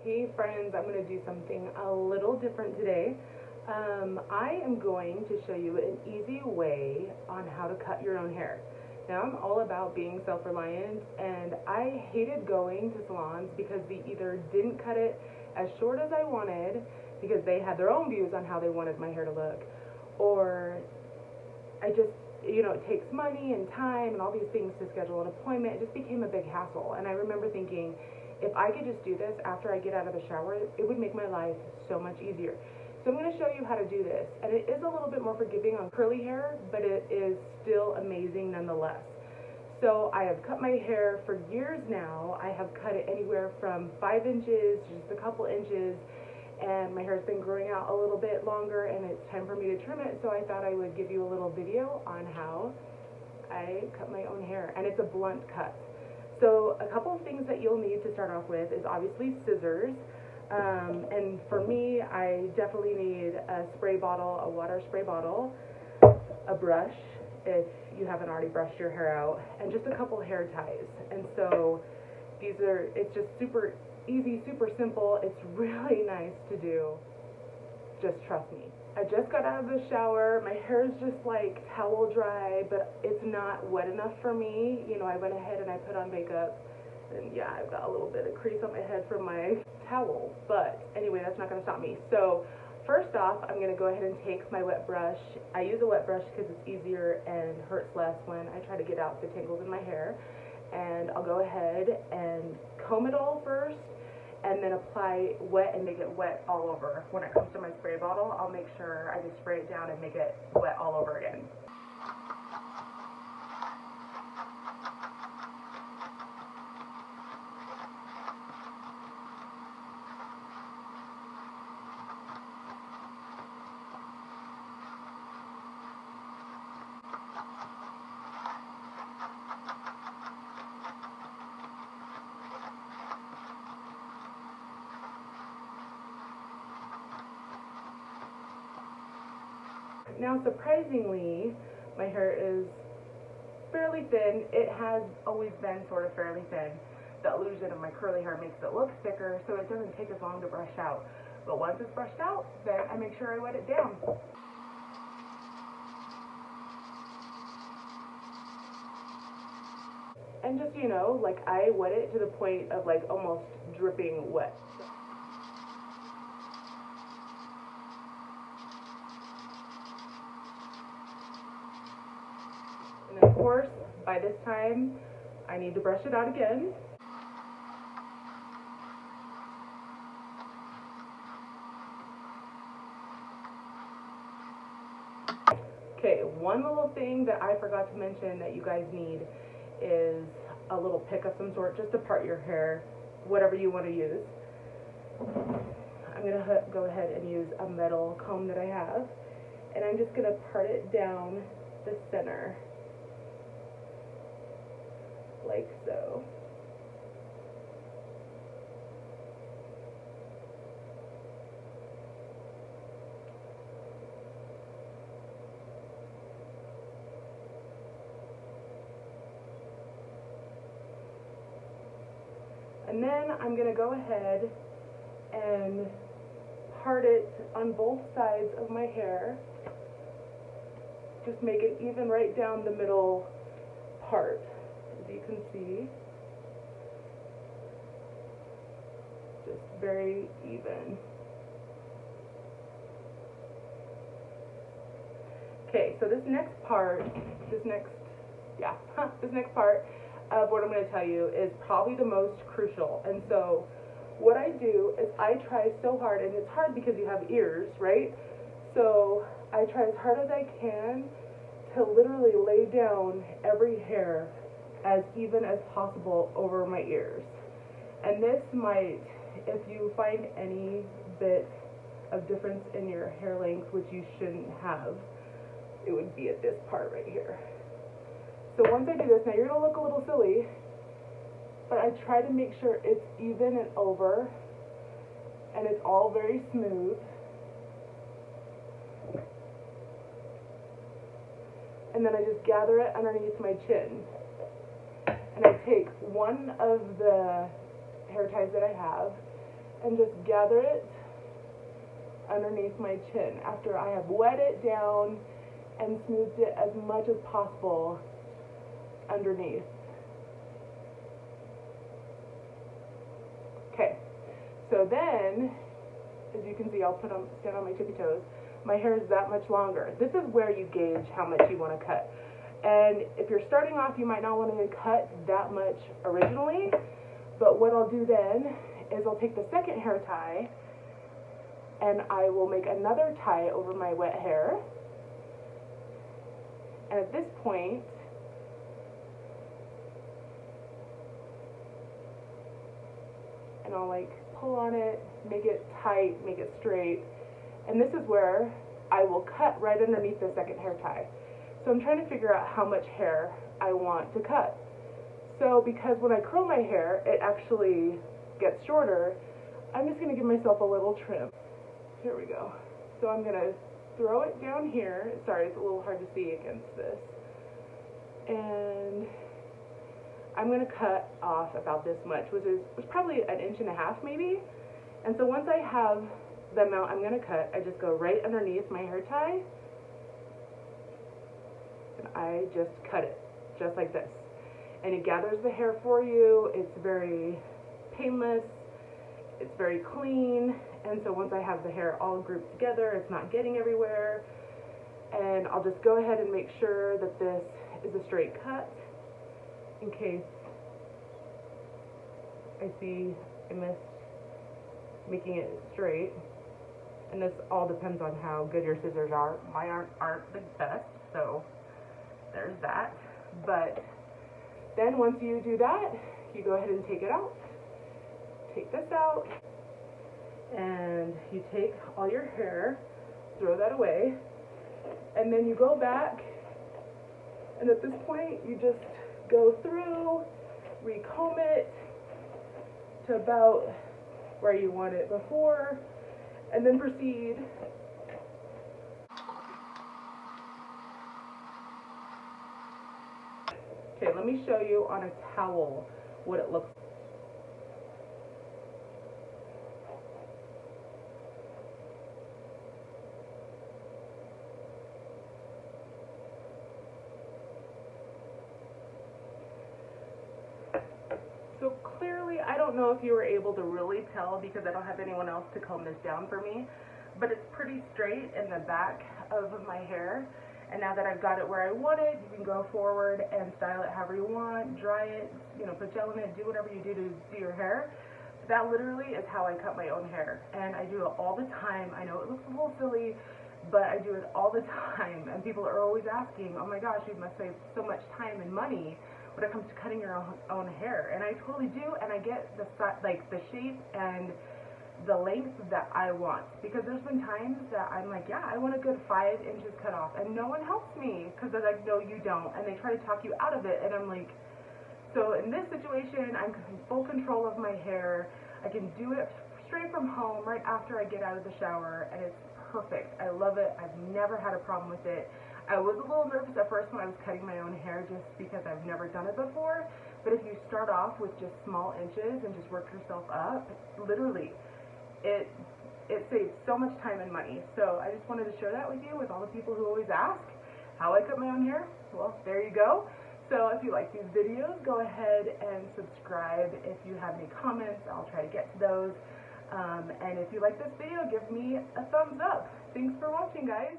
Hey friends, I'm going to do something a little different today. I am going to show you an easy way on how to cut your own hair. Now, I'm all about being self-reliant, and I hated going to salons because they either didn't cut it as short as I wanted because they had their own views on how they wanted my hair to look, or I just, it takes money and time and all these things to schedule an appointment. It just became a big hassle. And I remember thinking, if I could just do this after I get out of the shower, it would make my life so much easier. So I'm going to show you how to do this. And it is a little bit more forgiving on curly hair, but it is still amazing nonetheless. So I have cut my hair for years now. I have cut it anywhere from 5 inches, just a couple inches, and my hair's been growing out a little bit longer, and it's time for me to trim it. So I thought I would give you a little video on how I cut my own hair, and it's a blunt cut. So a couple of things that you'll need to start off with is obviously scissors, and for me, I definitely need a spray bottle, a water spray bottle, a brush if you haven't already brushed your hair out, and just a couple hair ties. And so it's just super easy, super simple. It's really nice to do. Just trust me. I just got out of the shower. My hair is just like towel dry, but it's not wet enough for me. I went ahead and I put on makeup, and yeah, I've got a little bit of crease on my head from my towel. But anyway, that's not going to stop me. So first off, I'm going to go ahead and take my wet brush. I use a wet brush because it's easier and hurts less when I try to get out the tangles in my hair. And I'll go ahead and comb it all first, and then apply wet and make it wet all over. When it comes to my spray bottle, I'll make sure I just spray it down and make it wet all over again. Now, surprisingly, my hair is fairly thin. It has always been sort of fairly thin. The illusion of my curly hair makes it look thicker, so it doesn't take as long to brush out. But once it's brushed out, then I make sure I wet it down. And just, I wet it to the point of like almost dripping wet. And then of course, by this time, I need to brush it out again. Okay, one little thing that I forgot to mention that you guys need is a little pick of some sort just to part your hair, whatever you want to use. I'm going to go ahead and use a metal comb that I have, and I'm just going to part it down the center, like so. And then I'm going to go ahead and part it on both sides of my hair. Just make it even right down the middle part, as you can see. Just very even. Okay, so this next part of what I'm going to tell you is probably the most crucial. And so what I do is I try so hard, and it's hard because you have ears, right? So I try as hard as I can to literally lay down every hair as even as possible over my ears. And this might, if you find any bit of difference in your hair length, which you shouldn't have, it would be at this part right here. So once I do this, now you're going to look a little silly, but I try to make sure it's even and over, and it's all very smooth. And then I just gather it underneath my chin. And I take one of the hair ties that I have, and just gather it underneath my chin after I have wet it down and smoothed it as much as possible underneath. Okay, so then, as you can see, I'll stand on my tippy toes. My hair is that much longer. This is where you gauge how much you want to cut. And if you're starting off, you might not want to cut that much originally, but what I'll do then is I'll take the second hair tie and I will make another tie over my wet hair. And at this point, and I'll like pull on it, make it tight, make it straight. And this is where I will cut right underneath the second hair tie. So I'm trying to figure out how much hair I want to cut. So because when I curl my hair, it actually gets shorter, I'm just going to give myself a little trim. Here we go. So I'm going to throw it down here. Sorry, it's a little hard to see against this. And I'm going to cut off about this much, which is probably 1.5 inches maybe. And so once I have the amount I'm going to cut, I just go right underneath my hair tie and I just cut it just like this. And it gathers the hair for you. It's very painless. It's very clean. And so once I have the hair all grouped together, it's not getting everywhere. And I'll just go ahead and make sure that this is a straight cut in case I see I missed making it straight. And this all depends on how good your scissors are. Mine aren't the best, so there's that. But then once you do that, you go ahead and take it out. Take this out, and you take all your hair, throw that away, and then you go back, and at this point you just go through, recomb it to about where you want it before, and then proceed Okay, let me show you on a towel what it looks like. So clearly, I don't know if you were able to really tell because I don't have anyone else to comb this down for me, but it's pretty straight in the back of my hair. And now that I've got it where I want it, you can go forward and style it however you want, dry it, put gel in it, do whatever you do to do your hair. That literally is how I cut my own hair, and I do it all the time. I know it looks a little silly, but I do it all the time, and people are always asking, oh my gosh, you must save so much time and money when it comes to cutting your own hair. And I totally do, and I get the shape and the length that I want, because there's been times that I'm like, yeah, I want a good 5 inches cut off, and no one helps me because they're like, no, you don't, and they try to talk you out of it, and I'm like, so in this situation, I'm in full control of my hair. I can do it straight from home right after I get out of the shower, and it's perfect. I love it. I've never had a problem with it. I was a little nervous at first when I was cutting my own hair just because I've never done it before, but if you start off with just small inches and just work yourself up, literally, it saves so much time and money. So I just wanted to share that with you, with all the people who always ask how I cut my own hair. Well, there you go. So if you like these videos, go ahead and subscribe. If you have any comments, I'll try to get to those. And if you like this video, give me a thumbs up. Thanks for watching, guys.